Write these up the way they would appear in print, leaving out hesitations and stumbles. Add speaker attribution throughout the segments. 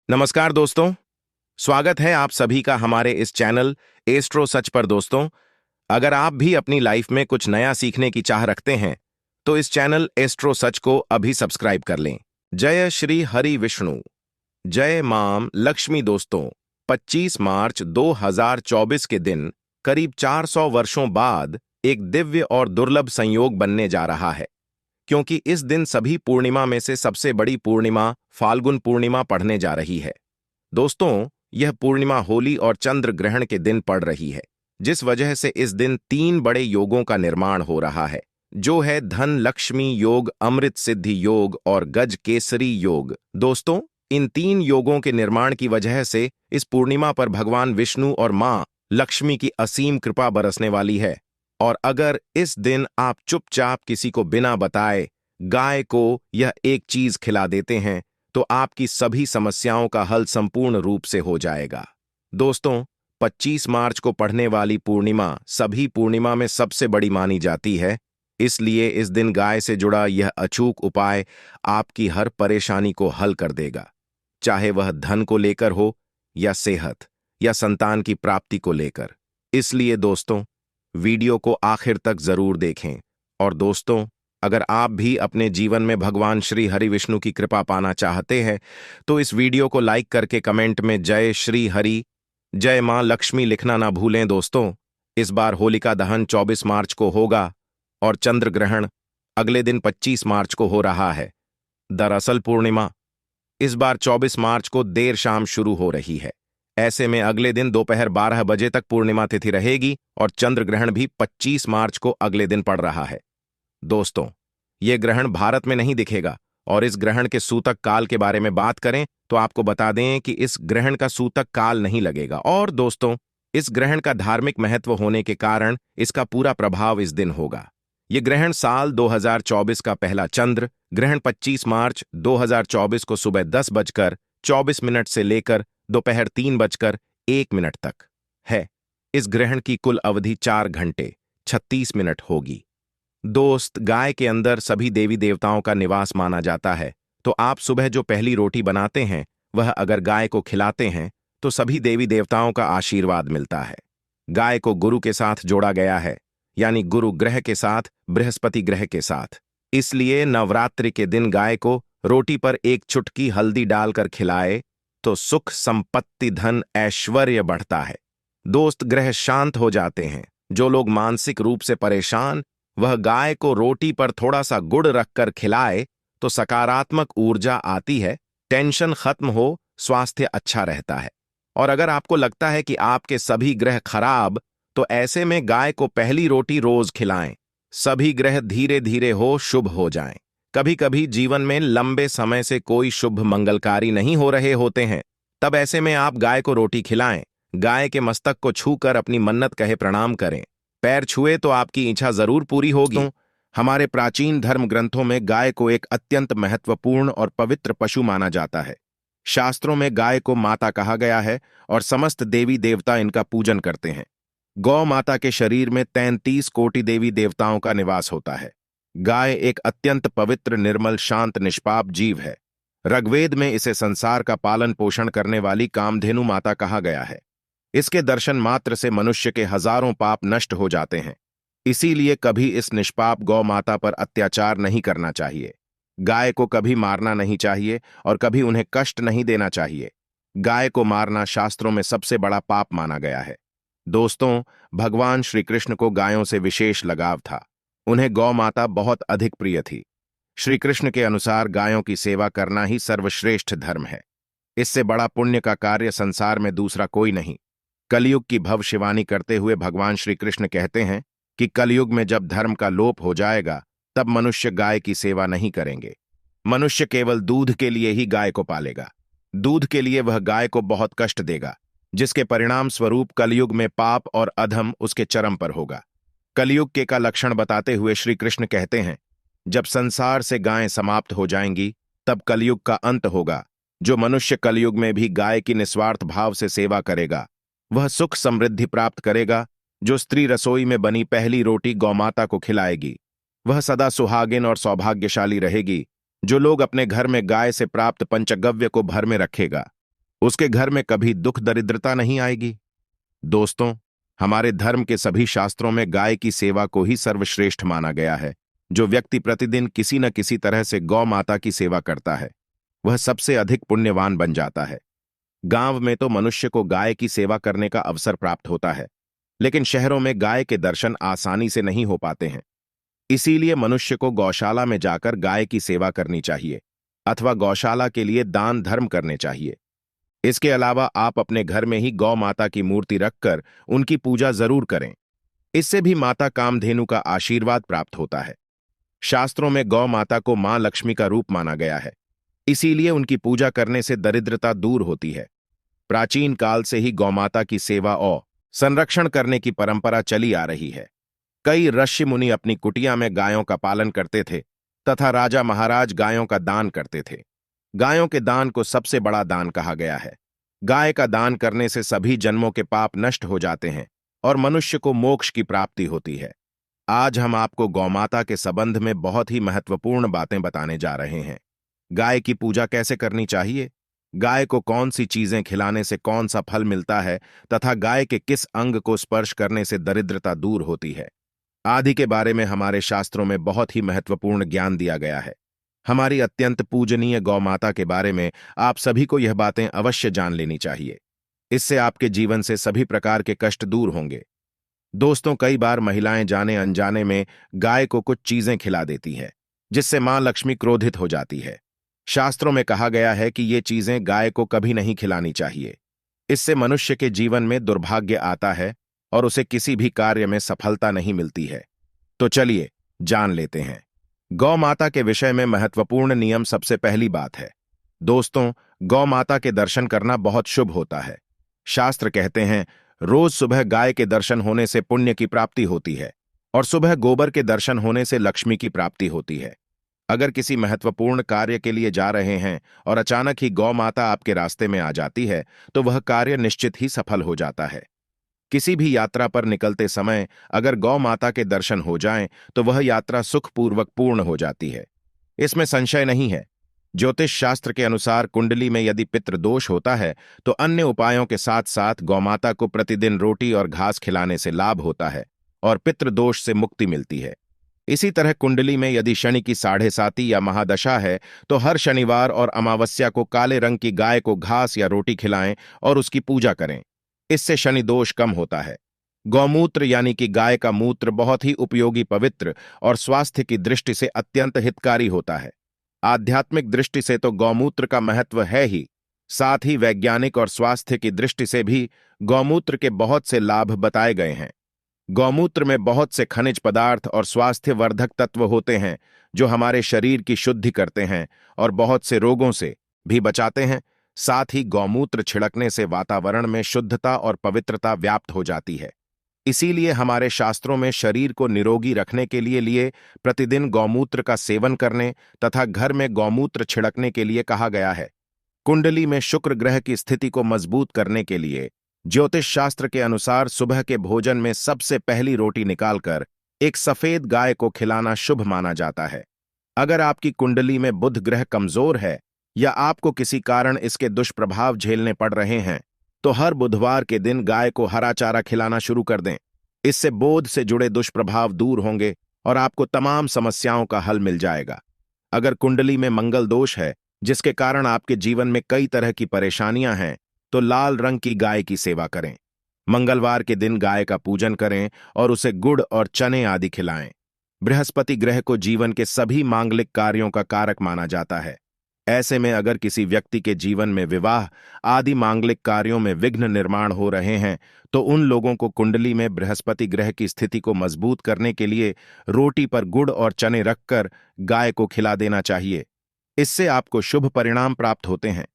Speaker 1: नमस्कार दोस्तों। स्वागत है आप सभी का हमारे इस चैनल एस्ट्रो सच पर। दोस्तों, अगर आप भी अपनी लाइफ में कुछ नया सीखने की चाह रखते हैं तो इस चैनल एस्ट्रो सच को अभी सब्सक्राइब कर लें। जय श्री हरि विष्णु, जय मां लक्ष्मी। दोस्तों, 25 मार्च 2024 के दिन करीब 400 वर्षों बाद एक दिव्य और दुर्लभ संयोग बनने जा रहा है, क्योंकि इस दिन सभी पूर्णिमा में से सबसे बड़ी पूर्णिमा फाल्गुन पूर्णिमा पड़ने जा रही है। दोस्तों, यह पूर्णिमा होली और चंद्र ग्रहण के दिन पड़ रही है, जिस वजह से इस दिन 3 बड़े योगों का निर्माण हो रहा है, जो है धन लक्ष्मी योग, अमृत सिद्धि योग और गज केसरी योग। दोस्तों, इन 3 योगों के निर्माण की वजह से इस पूर्णिमा पर भगवान विष्णु और मां लक्ष्मी की असीम कृपा बरसने वाली है। और अगर इस दिन आप चुपचाप किसी को बिना बताए गाय को यह एक चीज खिला देते हैं तो आपकी सभी समस्याओं का हल संपूर्ण रूप से हो जाएगा। दोस्तों, 25 मार्च को पड़ने वाली पूर्णिमा सभी पूर्णिमा में सबसे बड़ी मानी जाती है, इसलिए इस दिन गाय से जुड़ा यह अचूक उपाय आपकी हर परेशानी को हल कर देगा, चाहे वह धन को लेकर हो या सेहत या संतान की प्राप्ति को लेकर। इसलिए दोस्तों, वीडियो को आखिर तक जरूर देखें। और दोस्तों, अगर आप भी अपने जीवन में भगवान श्री हरि विष्णु की कृपा पाना चाहते हैं तो इस वीडियो को लाइक करके कमेंट में जय श्री हरि, जय मां लक्ष्मी लिखना ना भूलें। दोस्तों, इस बार होलिका दहन 24 मार्च को होगा और चंद्र ग्रहण अगले दिन 25 मार्च को हो रहा है। दरअसल पूर्णिमा इस बार 24 मार्च को देर शाम शुरू हो रही है। ऐसे में अगले दिन दोपहर 12 बजे तक पूर्णिमा तिथि रहेगी और चंद्र ग्रहण भी 25 मार्च को अगले दिन पड़ रहा है। दोस्तों, यह ग्रहण भारत में नहीं दिखेगा और इस ग्रहण के सूतक काल के बारे में बात करें तो आपको बता दें कि इस ग्रहण का सूतक काल नहीं लगेगा। और दोस्तों, इस ग्रहण का धार्मिक महत्व होने के कारण इसका पूरा प्रभाव इस दिन होगा। यह ग्रहण साल 2024 का पहला चंद्र ग्रहण 25 मार्च 2024 को सुबह 10:24 से लेकर दोपहर 3:01 तक है। इस ग्रहण की कुल अवधि 4 घंटे 36 मिनट होगी। दोस्त, गाय के अंदर सभी देवी देवताओं का निवास माना जाता है, तो आप सुबह जो पहली रोटी बनाते हैं वह अगर गाय को खिलाते हैं तो सभी देवी देवताओं का आशीर्वाद मिलता है। गाय को गुरु के साथ जोड़ा गया है, यानी गुरु ग्रह के साथ, बृहस्पति ग्रह के साथ। इसलिए नवरात्रि के दिन गाय को रोटी पर एक चुटकी हल्दी डालकर खिलाए तो सुख, संपत्ति, धन, ऐश्वर्य बढ़ता है। दोस्त, ग्रह शांत हो जाते हैं। जो लोग मानसिक रूप से परेशान, वह गाय को रोटी पर थोड़ा सा गुड़ रखकर खिलाए तो सकारात्मक ऊर्जा आती है, टेंशन खत्म हो, स्वास्थ्य अच्छा रहता है। और अगर आपको लगता है कि आपके सभी ग्रह खराब, तो ऐसे में गाय को पहली रोटी रोज खिलाएं। सभी ग्रह धीरे धीरे हो शुभ हो जाएं। कभी कभी जीवन में लंबे समय से कोई शुभ मंगलकारी नहीं हो रहे होते हैं, तब ऐसे में आप गाय को रोटी खिलाएं। गाय के मस्तक को छूकर अपनी मन्नत कहे प्रणाम करें। पैर छुए तो आपकी इच्छा जरूर पूरी होगी। हमारे प्राचीन धर्म ग्रंथों में गाय को एक अत्यंत महत्वपूर्ण और पवित्र पशु माना जाता है। शास्त्रों में गाय को माता कहा गया है और समस्त देवी देवता इनका पूजन करते हैं। गौ माता के शरीर में 33 कोटि देवी देवताओं का निवास होता है। गाय एक अत्यंत पवित्र, निर्मल, शांत, निष्पाप जीव है। ऋग्वेद में इसे संसार का पालन पोषण करने वाली कामधेनु माता कहा गया है। इसके दर्शन मात्र से मनुष्य के हजारों पाप नष्ट हो जाते हैं। इसीलिए कभी इस निष्पाप गौ माता पर अत्याचार नहीं करना चाहिए। गाय को कभी मारना नहीं चाहिए और कभी उन्हें कष्ट नहीं देना चाहिए। गाय को मारना शास्त्रों में सबसे बड़ा पाप माना गया है। दोस्तों, भगवान श्री कृष्ण को गायों से विशेष लगाव था। उन्हें गौ माता बहुत अधिक प्रिय थी। श्री कृष्ण के अनुसार गायों की सेवा करना ही सर्वश्रेष्ठ धर्म है। इससे बड़ा पुण्य का कार्य संसार में दूसरा कोई नहीं। कलयुग की भविष्यवाणी करते हुए भगवान श्री कृष्ण कहते हैं कि कलयुग में जब धर्म का लोप हो जाएगा तब मनुष्य गाय की सेवा नहीं करेंगे। मनुष्य केवल दूध के लिए ही गाय को पालेगा। दूध के लिए वह गाय को बहुत कष्ट देगा, जिसके परिणाम स्वरूप कलयुग में पाप और अधम उसके चरम पर होगा। कलयुग के का लक्षण बताते हुए श्री कृष्ण कहते हैं, जब संसार से गायें समाप्त हो जाएंगी तब कलयुग का अंत होगा। जो मनुष्य कलयुग में भी गाय की निस्वार्थ भाव से सेवा करेगा वह सुख समृद्धि प्राप्त करेगा। जो स्त्री रसोई में बनी पहली रोटी गौमाता को खिलाएगी वह सदा सुहागिन और सौभाग्यशाली रहेगी। जो लोग अपने घर में गाय से प्राप्त पंचगव्य को भर में रखेगा उसके घर में कभी दुख दरिद्रता नहीं आएगी। दोस्तों, हमारे धर्म के सभी शास्त्रों में गाय की सेवा को ही सर्वश्रेष्ठ माना गया है। जो व्यक्ति प्रतिदिन किसी न किसी तरह से गौ माता की सेवा करता है, वह सबसे अधिक पुण्यवान बन जाता है। गांव में तो मनुष्य को गाय की सेवा करने का अवसर प्राप्त होता है, लेकिन शहरों में गाय के दर्शन आसानी से नहीं हो पाते हैं। इसीलिए मनुष्य को गौशाला में जाकर गाय की सेवा करनी चाहिए अथवा गौशाला के लिए दान धर्म करने चाहिए। इसके अलावा आप अपने घर में ही गौ माता की मूर्ति रखकर उनकी पूजा जरूर करें। इससे भी माता कामधेनु का आशीर्वाद प्राप्त होता है। शास्त्रों में गौ माता को मां लक्ष्मी का रूप माना गया है, इसीलिए उनकी पूजा करने से दरिद्रता दूर होती है। प्राचीन काल से ही गौमाता की सेवा और संरक्षण करने की परंपरा चली आ रही है। कई ऋषि मुनि अपनी कुटिया में गायों का पालन करते थे तथा राजा महाराज गायों का दान करते थे। गायों के दान को सबसे बड़ा दान कहा गया है। गाय का दान करने से सभी जन्मों के पाप नष्ट हो जाते हैं और मनुष्य को मोक्ष की प्राप्ति होती है। आज हम आपको गौमाता के संबंध में बहुत ही महत्वपूर्ण बातें बताने जा रहे हैं। गाय की पूजा कैसे करनी चाहिए, गाय को कौन सी चीजें खिलाने से कौन सा फल मिलता है तथा गाय के किस अंग को स्पर्श करने से दरिद्रता दूर होती है आदि के बारे में हमारे शास्त्रों में बहुत ही महत्वपूर्ण ज्ञान दिया गया है। हमारी अत्यंत पूजनीय गौ माता के बारे में आप सभी को यह बातें अवश्य जान लेनी चाहिए। इससे आपके जीवन से सभी प्रकार के कष्ट दूर होंगे। दोस्तों, कई बार महिलाएं जाने अनजाने में गाय को कुछ चीजें खिला देती है, जिससे मां लक्ष्मी क्रोधित हो जाती है। शास्त्रों में कहा गया है कि ये चीजें गाय को कभी नहीं खिलानी चाहिए। इससे मनुष्य के जीवन में दुर्भाग्य आता है और उसे किसी भी कार्य में सफलता नहीं मिलती है। तो चलिए जान लेते हैं गौ माता के विषय में महत्वपूर्ण नियम। सबसे पहली बात है, दोस्तों, गौ माता के दर्शन करना बहुत शुभ होता है। शास्त्र कहते हैं, रोज सुबह गाय के दर्शन होने से पुण्य की प्राप्ति होती है और सुबह गोबर के दर्शन होने से लक्ष्मी की प्राप्ति होती है। अगर किसी महत्वपूर्ण कार्य के लिए जा रहे हैं और अचानक ही गौ माता आपके रास्ते में आ जाती है, तो वह कार्य निश्चित ही सफल हो जाता है। किसी भी यात्रा पर निकलते समय अगर गौ माता के दर्शन हो जाएं, तो वह यात्रा सुखपूर्वक पूर्ण हो जाती है। इसमें संशय नहीं है। ज्योतिष शास्त्र के अनुसार कुंडली में यदि पितृदोष होता है, तो अन्य उपायों के साथ साथ गौमाता को प्रतिदिन रोटी और घास खिलाने से लाभ होता है और पितृदोष से मुक्ति मिलती है। इसी तरह कुंडली में यदि शनि की 7.5 या महादशा है, तो हर शनिवार और अमावस्या को काले रंग की गाय को घास या रोटी खिलाएं और उसकी पूजा करें। इससे शनि दोष कम होता है। गौमूत्र यानी कि गाय का मूत्र बहुत ही उपयोगी, पवित्र और स्वास्थ्य की दृष्टि से अत्यंत हितकारी होता है। आध्यात्मिक दृष्टि से तो गौमूत्र का महत्व है ही, साथ ही वैज्ञानिक और स्वास्थ्य की दृष्टि से भी गौमूत्र के बहुत से लाभ बताए गए हैं। गौमूत्र में बहुत से खनिज पदार्थ और स्वास्थ्य वर्धक तत्व होते हैं, जो हमारे शरीर की शुद्धि करते हैं और बहुत से रोगों से भी बचाते हैं। साथ ही गौमूत्र छिड़कने से वातावरण में शुद्धता और पवित्रता व्याप्त हो जाती है। इसीलिए हमारे शास्त्रों में शरीर को निरोगी रखने के लिए प्रतिदिन गौमूत्र का सेवन करने तथा घर में गौमूत्र छिड़कने के लिए कहा गया है। कुंडली में शुक्र ग्रह की स्थिति को मजबूत करने के लिए ज्योतिष शास्त्र के अनुसार सुबह के भोजन में सबसे पहली रोटी निकालकर एक सफेद गाय को खिलाना शुभ माना जाता है। अगर आपकी कुंडली में बुध ग्रह कमजोर है या आपको किसी कारण इसके दुष्प्रभाव झेलने पड़ रहे हैं, तो हर बुधवार के दिन गाय को हरा चारा खिलाना शुरू कर दें। इससे बोध से जुड़े दुष्प्रभाव दूर होंगे और आपको तमाम समस्याओं का हल मिल जाएगा। अगर कुंडली में मंगल दोष है, जिसके कारण आपके जीवन में कई तरह की परेशानियां हैं, तो लाल रंग की गाय की सेवा करें। मंगलवार के दिन गाय का पूजन करें और उसे गुड़ और चने आदि खिलाएं। बृहस्पति ग्रह को जीवन के सभी मांगलिक कार्यों का कारक माना जाता है। ऐसे में अगर किसी व्यक्ति के जीवन में विवाह आदि मांगलिक कार्यों में विघ्न निर्माण हो रहे हैं, तो उन लोगों को कुंडली में बृहस्पति ग्रह की स्थिति को मजबूत करने के लिए रोटी पर गुड़ और चने रखकर गाय को खिला देना चाहिए। इससे आपको शुभ परिणाम प्राप्त होते हैं।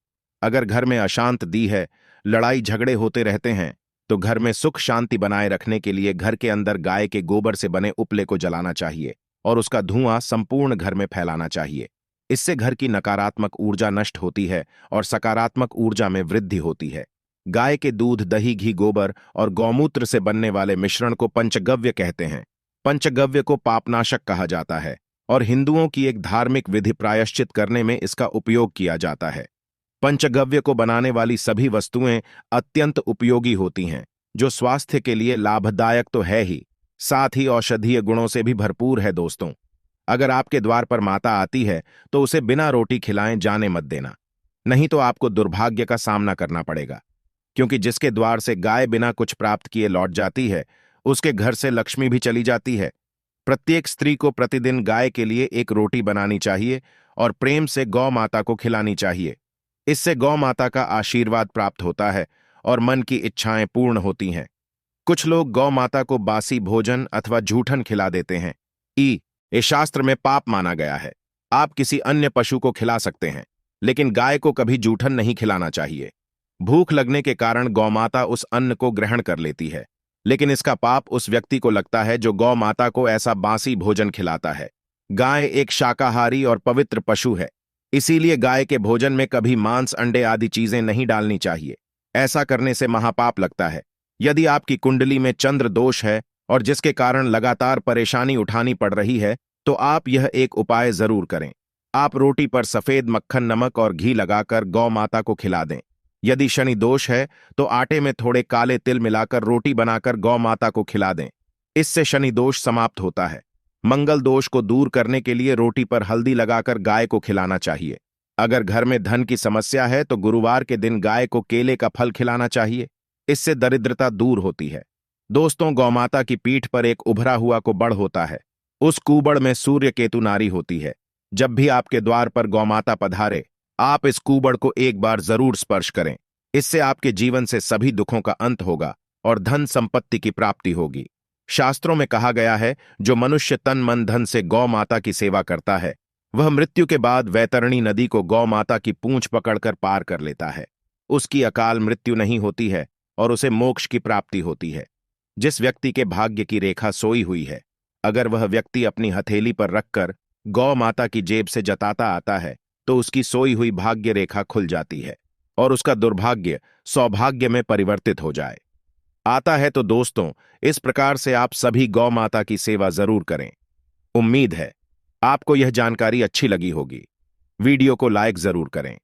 Speaker 1: अगर घर में अशांत दी है, लड़ाई झगड़े होते रहते हैं, तो घर में सुख शांति बनाए रखने के लिए घर के अंदर गाय के गोबर से बने उपले को जलाना चाहिए और उसका धुआं संपूर्ण घर में फैलाना चाहिए। इससे घर की नकारात्मक ऊर्जा नष्ट होती है और सकारात्मक ऊर्जा में वृद्धि होती है। गाय के दूध, दही, घी, गोबर और गौमूत्र से बनने वाले मिश्रण को पंचगव्य कहते हैं। पंचगव्य को पापनाशक कहा जाता है और हिंदुओं की एक धार्मिक विधि प्रायश्चित करने में इसका उपयोग किया जाता है। पंचगव्य को बनाने वाली सभी वस्तुएं अत्यंत उपयोगी होती हैं, जो स्वास्थ्य के लिए लाभदायक तो है ही, साथ ही औषधीय गुणों से भी भरपूर है दोस्तों। अगर आपके द्वार पर माता आती है तो उसे बिना रोटी खिलाएं जाने मत देना, नहीं तो आपको दुर्भाग्य का सामना करना पड़ेगा। क्योंकि जिसके द्वार से गाय बिना कुछ प्राप्त किए लौट जाती है, उसके घर से लक्ष्मी भी चली जाती है। प्रत्येक स्त्री को प्रतिदिन गाय के लिए एक रोटी बनानी चाहिए और प्रेम से गौ माता को खिलानी चाहिए। इससे गौ माता का आशीर्वाद प्राप्त होता है और मन की इच्छाएं पूर्ण होती हैं। कुछ लोग गौ माता को बासी भोजन अथवा जूठन खिला देते हैं। इस शास्त्र में पाप माना गया है। आप किसी अन्य पशु को खिला सकते हैं, लेकिन गाय को कभी जूठन नहीं खिलाना चाहिए। भूख लगने के कारण गौमाता उस अन्न को ग्रहण कर लेती है, लेकिन इसका पाप उस व्यक्ति को लगता है जो गौ माता को ऐसा बासी भोजन खिलाता है। गाय एक शाकाहारी और पवित्र पशु है, इसीलिए गाय के भोजन में कभी मांस, अंडे आदि चीजें नहीं डालनी चाहिए। ऐसा करने से महापाप लगता है। यदि आपकी कुंडली में चंद्र दोष है और जिसके कारण लगातार परेशानी उठानी पड़ रही है, तो आप यह एक उपाय जरूर करें। आप रोटी पर सफेद मक्खन, नमक और घी लगाकर गौ माता को खिला दें। यदि शनि दोष है तो आटे में थोड़े काले तिल मिलाकर रोटी बनाकर गौ माता को खिला दें। इससे शनि दोष समाप्त होता है। मंगल दोष को दूर करने के लिए रोटी पर हल्दी लगाकर गाय को खिलाना चाहिए। अगर घर में धन की समस्या है तो गुरुवार के दिन गाय को केले का फल खिलाना चाहिए। इससे दरिद्रता दूर होती है। दोस्तों, गौमाता की पीठ पर एक उभरा हुआ कुबड़ होता है। उस कुबड़ में सूर्य केतु नारी होती है। जब भी आपके द्वार पर गौमाता पधारे, आप इस कुबड़ को एक बार जरूर स्पर्श करें। इससे आपके जीवन से सभी दुखों का अंत होगा और धन संपत्ति की प्राप्ति होगी। शास्त्रों में कहा गया है, जो मनुष्य तन मन धन से गौ माता की सेवा करता है, वह मृत्यु के बाद वैतरणी नदी को गौ माता की पूंछ पकड़कर पार कर लेता है। उसकी अकाल मृत्यु नहीं होती है और उसे मोक्ष की प्राप्ति होती है। जिस व्यक्ति के भाग्य की रेखा सोई हुई है, अगर वह व्यक्ति अपनी हथेली पर रखकर गौ माता की जेब से जताता आता है, तो उसकी सोई हुई भाग्य रेखा खुल जाती है और उसका दुर्भाग्य सौभाग्य में परिवर्तित हो जाए आता है। तो दोस्तों, इस प्रकार से आप सभी गौ माता की सेवा जरूर करें। उम्मीद है आपको यह जानकारी अच्छी लगी होगी। वीडियो को लाइक जरूर करें।